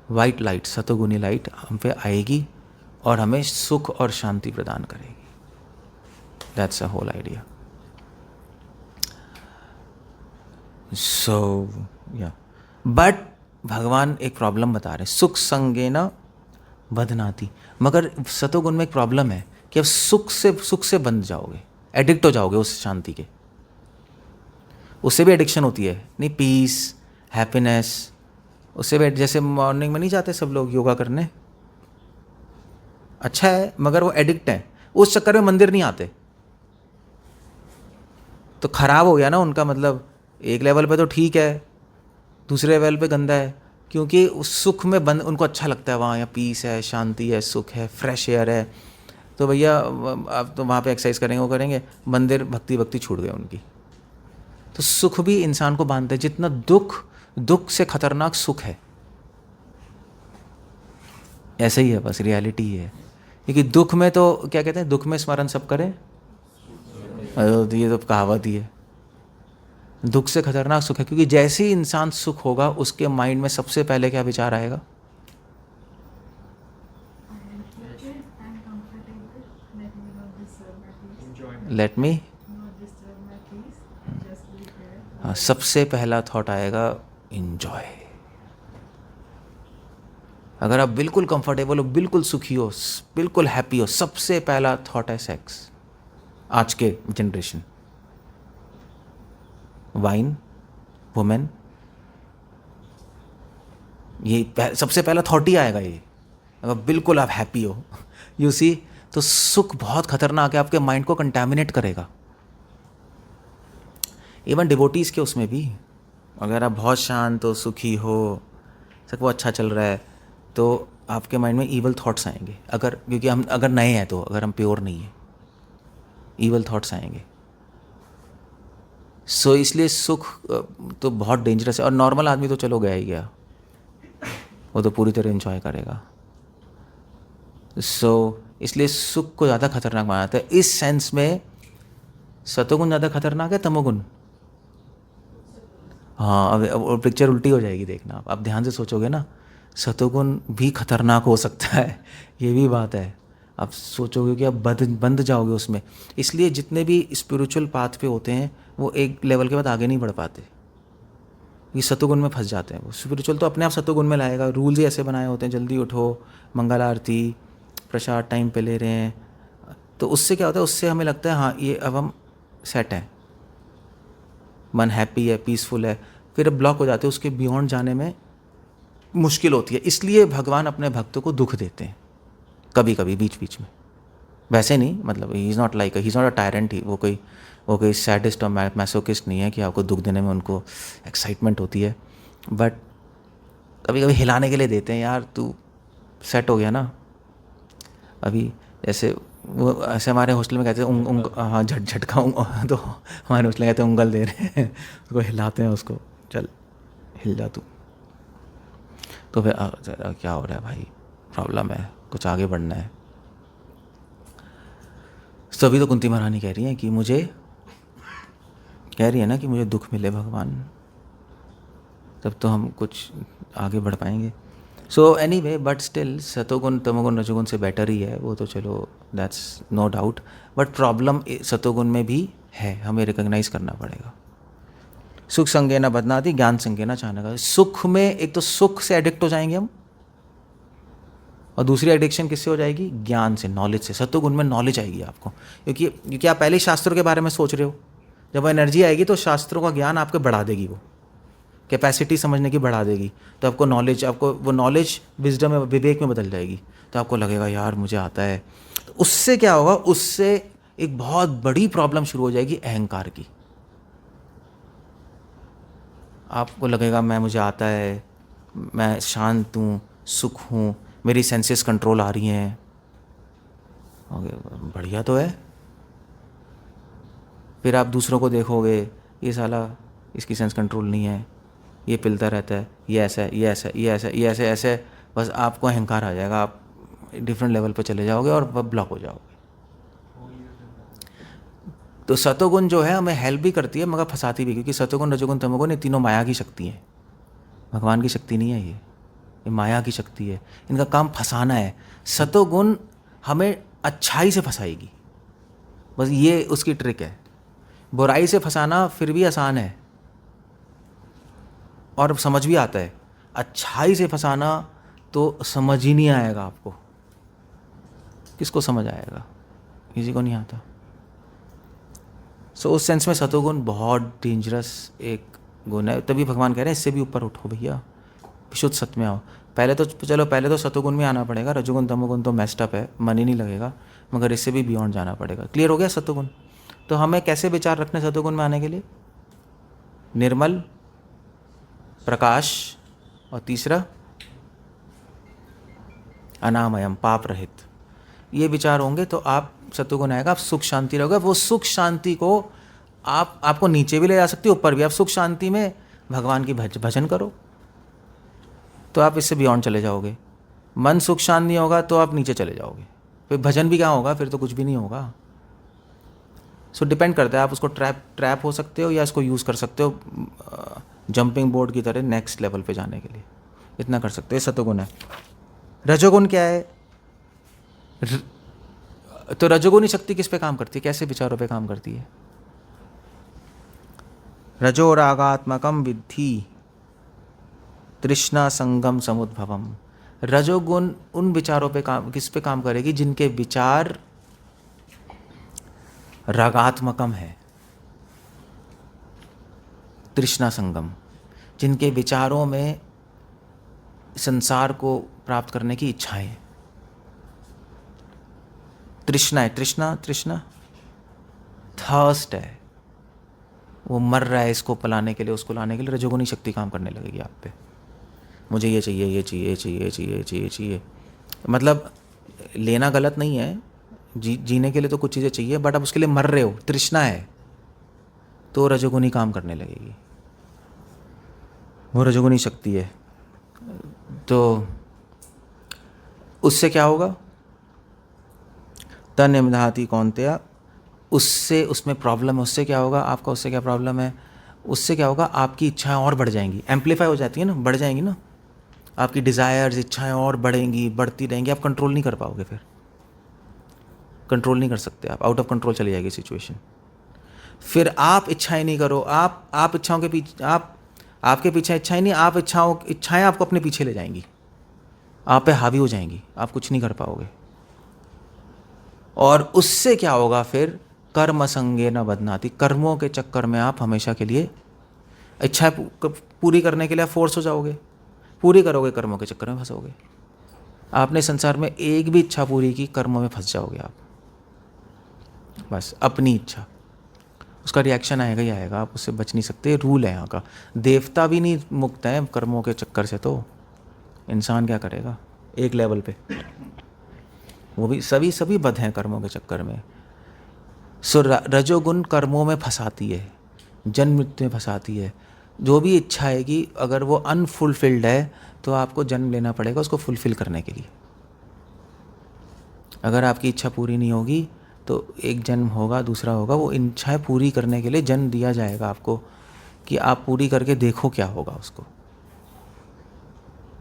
A: वाइट लाइट, सतोगुनी लाइट हम पे आएगी और हमें सुख और शांति प्रदान करेगी। That's a whole idea. So yeah but भगवान एक प्रॉब्लम बता रहे हैं, सुख संगेन बधनाति। मगर सतोगुण में एक प्रॉब्लम है कि अब सुख से बंध जाओगे, एडिक्ट हो जाओगे उस शांति के। उससे भी एडिक्शन होती है नहीं, पीस, हैप्पीनेस, उससे भी। जैसे मॉर्निंग में नहीं जाते सब लोग योगा करने, अच्छा है, मगर वो एडिक्ट है, उस चक्कर में मंदिर नहीं आते, तो खराब हो गया ना उनका। मतलब एक लेवल पे तो ठीक है, दूसरे लेवल पे गंदा है, क्योंकि उस सुख में बंद उनको अच्छा लगता है, वहाँ या पीस है, शांति है, सुख है, फ्रेश एयर है, तो भैया आप तो वहाँ पे एक्सरसाइज करेंगे, वो करेंगे, मंदिर भक्ति छूट गए उनकी। तो सुख भी इंसान को बांधते हैं, जितना दुख से खतरनाक सुख है। ऐसा ही है, बस रियलिटी ही है। क्योंकि दुख में तो क्या कहते हैं, दुख में स्मरण सब करें, ये तो कहावत ही है। दुख से खतरनाक सुख है, क्योंकि जैसे ही इंसान सुख होगा उसके माइंड में सबसे पहले क्या विचार आएगा, लेट मी, हाँ, सबसे पहला थॉट आएगा इंजॉय। अगर आप बिल्कुल कंफर्टेबल हो, बिल्कुल सुखी हो, बिल्कुल हैप्पी हो, सबसे पहला थॉट है सेक्स। आज के जनरेशन, वाइन, वुमेन, ये सबसे पहला थॉट ही आएगा ये। अगर बिल्कुल आप हैप्पी हो, यू सी, तो सुख बहुत खतरनाक है, आपके माइंड को कंटामिनेट करेगा। इवन डिवोटीज़ के उसमें भी, अगर आप बहुत शांत हो, सुखी हो, सब वो अच्छा चल रहा है, तो आपके माइंड में ईवल थॉट्स आएंगे। अगर क्योंकि हम अगर नए हैं, तो अगर हम प्योर नहीं है, ईवल थॉट्स आएंगे। सो इसलिए सुख तो बहुत डेंजरस है। और नॉर्मल आदमी तो चलो गया ही गया, वो तो पूरी तरह एंजॉय करेगा। सो इसलिए सुख को ज़्यादा खतरनाक माना जाता है। इस सेंस में सतोगुण ज़्यादा खतरनाक है, तमोगुण? हाँ, अब पिक्चर उल्टी हो जाएगी, देखना आप ध्यान से सोचोगे ना, सतोगुण भी खतरनाक हो सकता है, ये भी बात है। आप सोचोगे कि आप बंद जाओगे उसमें। इसलिए जितने भी स्पिरिचुअल पाथ पे होते हैं वो एक लेवल के बाद आगे नहीं बढ़ पाते, ये सतोगुण में फंस जाते हैं। वो स्पिरिचुअल तो अपने आप सतोगुण में लाएगा, रूल्स ही ऐसे बनाए होते हैं, जल्दी उठो, मंगल आरती, प्रसाद टाइम पे ले रहे हैं, तो उससे क्या होता है, उससे हमें लगता है हाँ ये अब हम सेट हैं, मन हैप्पी है, पीसफुल है, फिर अब ब्लॉक हो जाते हैं, उसके बियॉन्ड जाने में मुश्किल होती है। इसलिए भगवान अपने भक्तों को दुख देते हैं कभी कभी, बीच बीच में। वैसे नहीं, मतलब he is not like, he is not a tyrant, he वो कोई सैडिस्ट और मैसोकिस्ट नहीं है कि आपको दुख देने में उनको एक्साइटमेंट होती है। बट कभी कभी हिलाने के लिए देते हैं, यार तू सेट हो गया ना अभी। जैसे वो ऐसे हमारे हॉस्टल में कहते हैं हाँ झटका, तो हमारे हॉस्टल में कहते हैं उंगल दे रहे हैं उसको, हिलाते हैं उसको, चल हिल जा तू। तो फिर क्या हो रहा है भाई, प्रॉब्लम है, कुछ आगे बढ़ना है। तभी तो कुंती महारानी कह रही है कि मुझे, कह रही है ना कि मुझे दुख मिले भगवान, तब तो हम कुछ आगे बढ़ पाएंगे। सो एनीवे, बट स्टिल सतोगुण तमोगुण रजोगुण से बेटर ही है वो तो, चलो that's no doubt. But problem सतोगुण में भी है, हमें रिकॉग्नाइज करना पड़ेगा। सुख संगेना बदनाति, ज्ञान संगेना चानका। सुख में एक तो सुख से एडिक्ट हो जाएंगे हम, और दूसरी एडिक्शन किससे हो जाएगी, ज्ञान से, नॉलेज से। सत्वगुण में नॉलेज आएगी आपको, क्योंकि आप पहले शास्त्रों के बारे में सोच रहे हो। जब वो एनर्जी आएगी तो शास्त्रों का ज्ञान आपके बढ़ा देगी, वो कैपेसिटी समझने की बढ़ा देगी, तो आपको नॉलेज, आपको वो नॉलेज विजडम में, विवेक में बदल जाएगी। तो आपको लगेगा यार मुझे आता है। तो उससे क्या होगा, उससे एक बहुत बड़ी प्रॉब्लम शुरू हो जाएगी, अहंकार की। आपको लगेगा मुझे आता है, मैं शांत हूँ, सुख हूँ, मेरी सेंसेस कंट्रोल आ रही हैं, बढ़िया तो है। फिर आप दूसरों को देखोगे, ये साला इसकी सेंस कंट्रोल नहीं है, ये पिलता रहता है, ये ऐसा है, ये ऐसा है, ये ऐसा है, ये ऐसे ऐसे, बस आपको अहंकार आ जाएगा, आप डिफरेंट लेवल पर चले जाओगे और ब्लॉक हो जाओगे। तो सतोगुण जो है हमें हेल्प भी करती है मगर फंसाती भी, क्योंकि सतोगुण रजोगुण तमोगुण ये तीनों माया की शक्ति है, भगवान की शक्ति नहीं है। ये माया की शक्ति है, इनका काम फंसाना है। सतोगुण हमें अच्छाई से फंसाएगी, बस ये उसकी ट्रिक है। बुराई से फंसाना फिर भी आसान है और समझ भी आता है, अच्छाई से फंसाना तो समझ ही नहीं आएगा आपको। किसको समझ आएगा, किसी को नहीं आता। सो उस सेंस में सतोगुण बहुत डेंजरस एक गुण है। तभी भगवान कह रहे हैं इससे भी ऊपर उठो भैया, विशुद्ध सत्य में आओ। पहले तो सतोगुण में आना पड़ेगा, रजोगुण तमोगुण तो मेस्ड अप है, मन ही नहीं लगेगा, मगर इससे भी बियॉन्ड जाना पड़ेगा। क्लियर हो गया सतोगुण? तो हमें कैसे विचार रखने सतोगुण में आने के लिए? निर्मल, प्रकाश, और तीसरा अनामयम, पाप रहित। ये विचार होंगे तो आप सत्वगुण आएगा, आप सुख शांति रहोगे। वो सुख शांति को आपको नीचे भी ले जा सकती है, ऊपर भी। आप सुख शांति में भगवान की भजन करो तो आप इससे बियॉन्ड चले जाओगे। मन सुख शांत नहीं होगा तो आप नीचे चले जाओगे, फिर भजन भी क्या होगा, फिर तो कुछ भी नहीं होगा। सो डिपेंड करता है, आप उसको ट्रैप हो सकते हो या इसको यूज़ कर सकते हो जंपिंग बोर्ड की तरह नेक्स्ट लेवल पे जाने के लिए। इतना कर सकते हो। सत्वगुण है। रजोगुण क्या है? तो रजोगुणी शक्ति किस पे काम करती है, कैसे विचारों पे काम करती है? रजो रागात्मकम विद्धि तृष्णा संगम समुद्भवम। रजोगुण उन विचारों पे काम, किस पे काम करेगी? जिनके विचार रागात्मकम है, तृष्णा संगम, जिनके विचारों में संसार को प्राप्त करने की इच्छाएं, तृष्णा है, तृष्णा थर्स्ट है, वो मर रहा है इसको पलाने के लिए, उसको लाने के लिए रजोगुणी शक्ति काम करने लगेगी आप पे। मुझे ये चाहिए, ये चाहिए, ये चाहिए, ये चाहिए, ये चाहिए, ये चाहिए। मतलब लेना गलत नहीं है, जीने के लिए तो कुछ चीज़ें चाहिए, बट आप उसके लिए मर रहे हो, तृष्णा है, तो रजोगुणी काम करने लगेगी। वो रजोगुणी शक्ति है। तो उससे क्या होगा? तन्निमधाति कौन्तेय, उससे, उसमें प्रॉब्लम है। उससे क्या होगा आपका? उससे क्या प्रॉब्लम है? उससे क्या होगा? आपकी इच्छाएं और बढ़ जाएंगी, एम्पलीफाई हो जाती है ना, बढ़ जाएंगी ना आपकी डिज़ायर्स, इच्छाएं और बढ़ेंगी, बढ़ती रहेंगी। आप कंट्रोल नहीं कर पाओगे, फिर कंट्रोल नहीं कर सकते आप, आउट ऑफ कंट्रोल चली जाएगी सिचुएशन। फिर आप इच्छाएं नहीं करो, आप इच्छाओं के पीछे, आपके पीछे इच्छाएं नहीं, आप इच्छाएं आपको अपने पीछे ले जाएंगी, आप पे हावी हो जाएंगी, आप कुछ नहीं कर पाओगे। और उससे क्या होगा फिर? कर्म संगे न बदनाति, कर्मों के चक्कर में आप हमेशा के लिए इच्छा पूरी करने के लिए फोर्स हो जाओगे, पूरी करोगे, कर्मों के चक्कर में फंसोगे। आपने संसार में एक भी इच्छा पूरी की, कर्मों में फंस जाओगे आप, बस अपनी इच्छा, उसका रिएक्शन आएगा ही आएगा, आप उससे बच नहीं सकते। रूल है यहाँ का। देवता भी नहीं मुक्त है कर्मों के चक्कर से, तो इंसान क्या करेगा एक लेवल पे? वो भी सभी बद्ध हैं कर्मों के चक्कर में। सो रजोगुण कर्मों में फंसाती है, जन्म मृत्यु में फंसाती है। जो भी इच्छा आएगी, अगर वो अनफुलफिल्ड है तो आपको जन्म लेना पड़ेगा उसको फुलफिल करने के लिए। अगर आपकी इच्छा पूरी नहीं होगी तो एक जन्म होगा, दूसरा होगा, वो इच्छाएं पूरी करने के लिए जन्म दिया जाएगा आपको कि आप पूरी करके देखो क्या होगा उसको।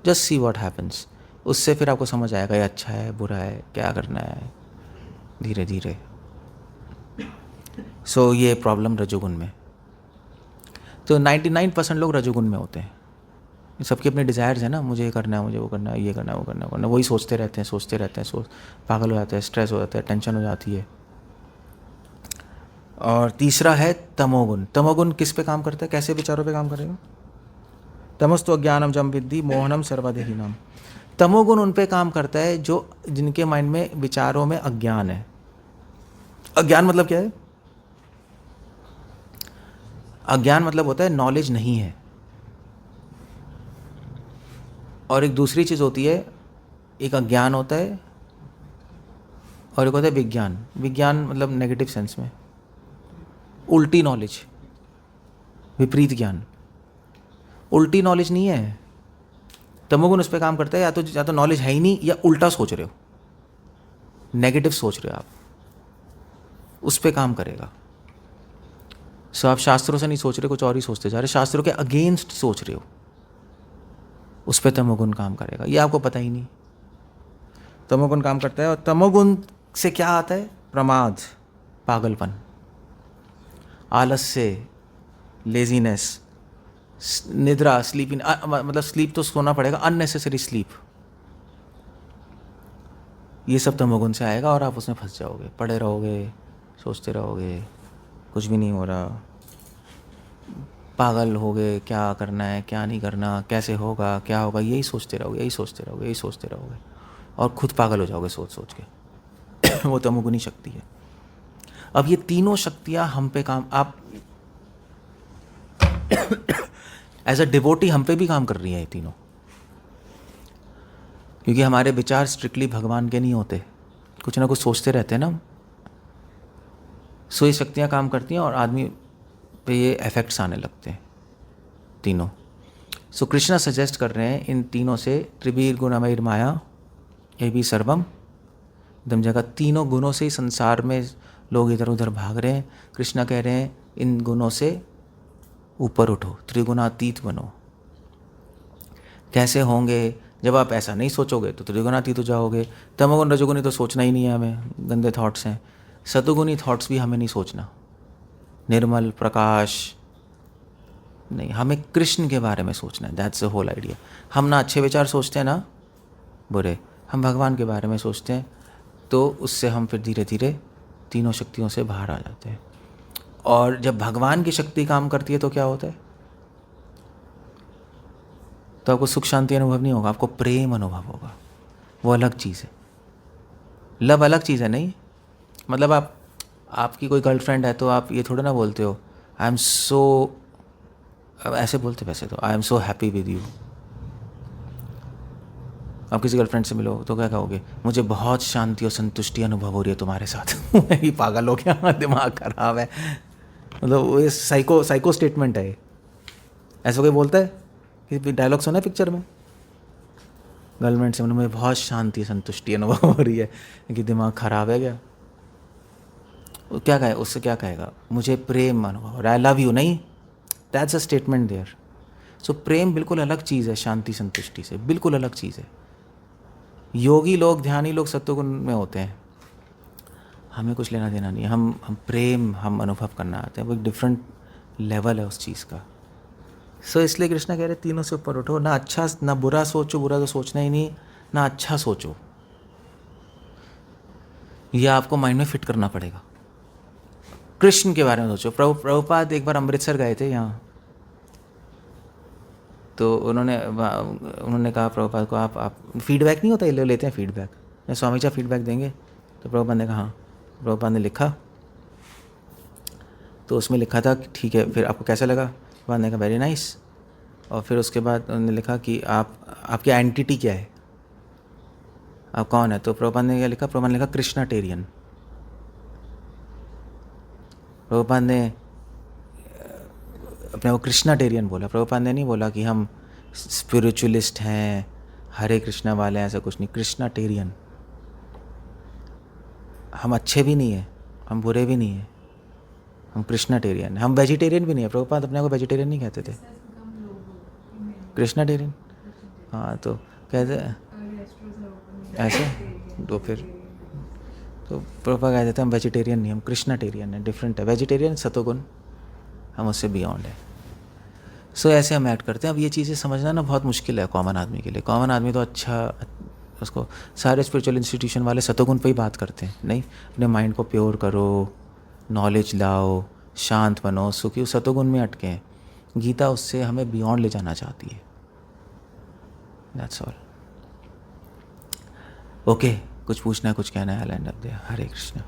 A: Just see what happens. उससे फिर आपको समझ आएगा ये अच्छा है, बुरा है, क्या करना है, धीरे धीरे। सो ये प्रॉब्लम रजोगुण में। तो 99% लोग रजोगुण में होते हैं। सबके अपने डिज़ायर्स हैं ना, मुझे ये करना है, मुझे वो करना है, ये करना है, वो करना है, वही सोचते रहते हैं, पागल हो जाते हैं, स्ट्रेस हो जाता है, टेंशन हो जाती है। और तीसरा है तमोगुण। तमोगुण किस पे काम करता है, कैसे विचारों पे काम करेगा? तमस्तु अज्ञानम जम विद्धि मोहनम सर्वदेहिनाम। तमोगुण उन पे काम करता है जो, जिनके माइंड में, विचारों में अज्ञान है। अज्ञान मतलब क्या है? अज्ञान मतलब होता है नॉलेज नहीं है। और एक दूसरी चीज़ होती है, एक अज्ञान होता है और एक होता है विज्ञान। विज्ञान मतलब नेगेटिव सेंस में, उल्टी नॉलेज, विपरीत ज्ञान। उल्टी नॉलेज नहीं है, तमोगुण उस पर काम करता है। या तो नॉलेज है ही नहीं, या उल्टा सोच रहे हो, नेगेटिव सोच रहे हो आप, उस पर काम करेगा। सो आप शास्त्रों से नहीं सोच रहे, कुछ और ही सोचते जा रहे, शास्त्रों के अगेंस्ट सोच रहे हो, उस पर तमोगुण काम करेगा। ये आपको पता ही नहीं, तमोगुण काम करता है। और तमोगुण से क्या आता है? प्रमाद, पागलपन, आलस्य, लेजीनेस, निद्रा, स्लीप। मतलब स्लीप तो सोना पड़ेगा, अननेसेसरी स्लीप, ये सब तमोगुण से आएगा और आप उसमें फंस जाओगे, पड़े रहोगे, सोचते रहोगे, कुछ भी नहीं हो रहा, पागल हो गए, क्या करना है, क्या नहीं करना, कैसे होगा, क्या होगा, यही सोचते रहोगे और खुद पागल हो जाओगे सोच सोच के। वो तमोगुणी शक्ति है। अब ये तीनों शक्तियाँ हम पे काम, आप एज अ डिवोटी हम पे भी काम कर रही है ये तीनों, क्योंकि हमारे विचार स्ट्रिक्टली भगवान के नहीं होते, कुछ ना कुछ सोचते रहते हैं ना हम। सो ये शक्तियाँ काम करती हैं और आदमी पे ये इफेक्ट्स आने लगते हैं तीनों। सो कृष्णा सजेस्ट कर रहे हैं इन तीनों से त्रिवीर गुणमयी माया ये भी सर्वम एकदम जगह, तीनों गुणों से ही संसार में लोग इधर उधर भाग रहे हैं। कृष्णा कह रहे हैं इन गुणों से ऊपर उठो, त्रिगुणातीत बनो। कैसे होंगे? जब आप ऐसा नहीं सोचोगे तो त्रिगुणातीत हो जाओगे। तमोगुण रजोगुणी तो सोचना ही नहीं है हमें, गंदे थॉट्स हैं। सतोगुणी थॉट्स भी हमें नहीं सोचना, निर्मल प्रकाश नहीं, हमें कृष्ण के बारे में सोचना है। That's the whole idea. हम ना अच्छे विचार सोचते हैं ना बुरे, हम भगवान के बारे में सोचते हैं, तो उससे हम फिर धीरे धीरे तीनों शक्तियों से बाहर आ जाते हैं। और जब भगवान की शक्ति काम करती है तो क्या होता है? तो आपको सुख शांति अनुभव नहीं होगा, आपको प्रेम अनुभव होगा। वो अलग चीज़ है। लव अलग चीज़ है नहीं, मतलब आपकी कोई गर्लफ्रेंड है तो आप ये थोड़ा ना बोलते हो आई एम सो, ऐसे बोलते वैसे तो I am so happy with you. आप किसी गर्लफ्रेंड से मिलो तो क्या कहोगे? मुझे बहुत शांति और संतुष्टि अनुभव हो रही है तुम्हारे साथ। मैं ही पागल हो गया, दिमाग खराब है। मतलब वो ये साइको स्टेटमेंट है। ऐसा कोई बोलता है? कि डायलॉग सुना है पिक्चर में? गर्लफ्रेंड से मतलब मुझे बहुत शांति संतुष्टि अनुभव हो रही है, कि दिमाग खराब है क्या? वो क्या कहे, उससे क्या कहेगा? मुझे प्रेम अनुभव हो रहा है, आई लव यू। नहीं, दैट्स अ स्टेटमेंट देयर। सो प्रेम बिल्कुल अलग चीज़ है शांति संतुष्टि से, बिल्कुल अलग चीज़ है। योगी लोग, ध्यानी लोग सत्वगुण में होते हैं, हमें कुछ लेना देना नहीं है। हम प्रेम हम अनुभव करना आते हैं, वो एक डिफरेंट लेवल है उस चीज़ का। सो इसलिए कृष्णा कह रहे तीनों से ऊपर उठो, ना अच्छा ना बुरा सोचो, बुरा तो सोचना ही नहीं, ना अच्छा सोचो। यह आपको माइंड में फिट करना पड़ेगा। कृष्ण के बारे में सोचो। प्रभुपाद एक बार अमृतसर गए थे यहाँ, तो उन्होंने कहा प्रभुपाद को, आप फीडबैक नहीं होता, ये लेते हैं फीडबैक, स्वामी जी फीडबैक देंगे? तो प्रभुपाद ने कहा हाँ। प्रभुपाद ने लिखा, तो उसमें लिखा था कि ठीक है, फिर आपको कैसा लगा? प्रभुपाद ने कहा वेरी नाइस। और फिर उसके बाद उन्होंने लिखा कि आपकी आइडेंटिटी क्या है, आप कौन है? तो प्रभुपाद ने क्या लिखा? प्रभुपाद ने लिखा कृष्णाटेरियन। प्रभुपाद ने अपने को कृष्णाटेरियन बोला। प्रभुपाद ने नहीं बोला कि हम स्पिरिचुअलिस्ट हैं, हरे कृष्णा वाले हैं, ऐसा कुछ नहीं। कृष्णाटेरियन। हम अच्छे भी नहीं हैं, हम बुरे भी नहीं हैं, हम कृष्णाटेरियन। हम वेजिटेरियन भी नहीं है। प्रभुपाद अपने को वेजिटेरियन नहीं कहते थे, कृष्णाटेरियन। हाँ, तो कहते ऐसे, तो फिर तो प्रभुपाद कहते थे हम वेजिटेरियन नहीं, हम कृष्णाटेरियन है, डिफरेंट है। वेजिटेरियन सतोगुण, हम उससे बियॉन्ड है। सो ऐसे हम ऐड करते हैं। अब ये चीज़ें समझना ना बहुत मुश्किल है कॉमन आदमी के लिए। कॉमन आदमी तो अच्छा, उसको सारे स्पिरिचुअल इंस्टीट्यूशन वाले सतोगुण पे ही बात करते हैं। नहीं, अपने माइंड को प्योर करो, नॉलेज लाओ, शांत बनो, सुखी, सतोगुण में अटके हैं। गीता उससे हमें बियॉन्ड ले जाना चाहती है। That's all. ओके, कुछ पूछना है, कुछ कहना है? Land up there. Hare Krishna.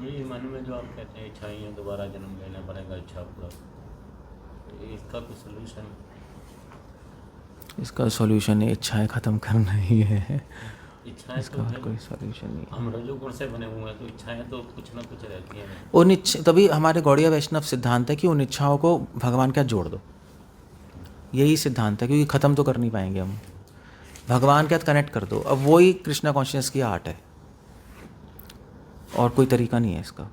B: ये मन में जो आप कहते हैं इच्छाएं हैं, दोबारा जन्म लेना पड़ेगा इच्छा पूरा, इसका कोई सोल्यूशन?
A: इसका सॉल्यूशन है इच्छाएं ख़त्म करना ही है।
B: इच्छाएं
A: इसका
B: तो
A: और कोई सॉल्यूशन नहीं है।
B: हम रजोगुण से बने हुए हैं, तो इच्छाएं तो कुछ ना कुछ रहती हैं।
A: उन इच्छा, तभी हमारे गौड़िया वैष्णव सिद्धांत है कि उन इच्छाओं को भगवान के साथ जोड़ दो। यही सिद्धांत है, क्योंकि ख़त्म तो कर नहीं पाएंगे हम। भगवान के साथ कनेक्ट कर दो। अब वही कृष्णा कॉन्शियस की आर्ट है, और कोई तरीका नहीं है इसका।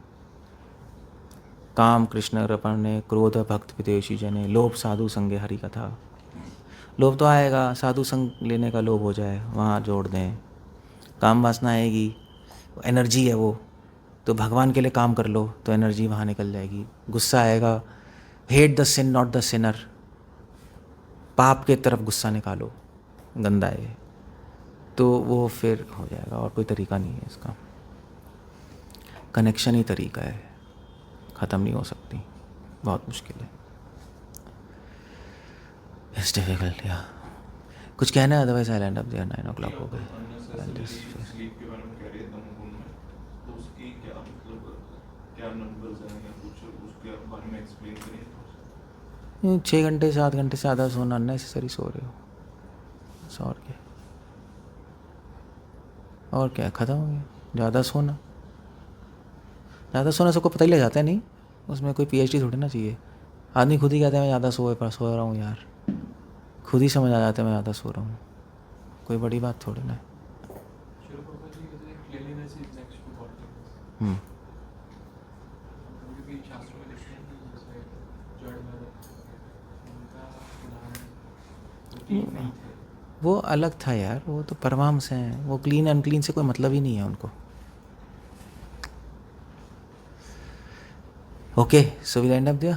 A: काम कृष्ण अर्पण ने, क्रोध भक्त विदेशी जने, लोभ साधु संगे हरि कथा। लोभ तो आएगा, साधु संग लेने का लोभ हो जाए, वहाँ जोड़ दें। काम वासना आएगी, एनर्जी है वो, तो भगवान के लिए काम कर लो तो एनर्जी वहाँ निकल जाएगी। गुस्सा आएगा, hate the sin not the sinner, पाप के तरफ गुस्सा निकालो, गंदा है, तो वो फिर हो जाएगा। और कोई तरीका नहीं है इसका। कनेक्शन ही तरीका है, ख़त्म नहीं हो सकती, बहुत मुश्किल है। It's difficult. या कुछ कहना है? Otherwise I land up there. 9 o'clock हो गए।
C: स्लीप के बारे में कह रही है तमोगुण में, तो उसकी क्या मतलब क्या नंबर्स हैं या कुछ उसके बारे में एक्सप्लेन करिए।
A: 6 घंटे 7 घंटे से ज़्यादा सोना अननेसेसरी सो रहे हो, बस और क्या ख़त्म हो गया। ज़्यादा सोना सबको पता ही लग जाता है, नहीं उसमें कोई PhD थोड़ी ना चाहिए। आदमी खुद ही कहता है मैं ज़्यादा सो रहा हूँ यार, खुद ही समझ आ जाता है मैं ज़्यादा सो रहा हूँ, कोई बड़ी बात थोड़ी ना है। हम्म, वो अलग था यार, वो तो परमांस हैं, वो क्लीन अनक्लीन से कोई मतलब ही नहीं है उनको। Okay, so we end up there.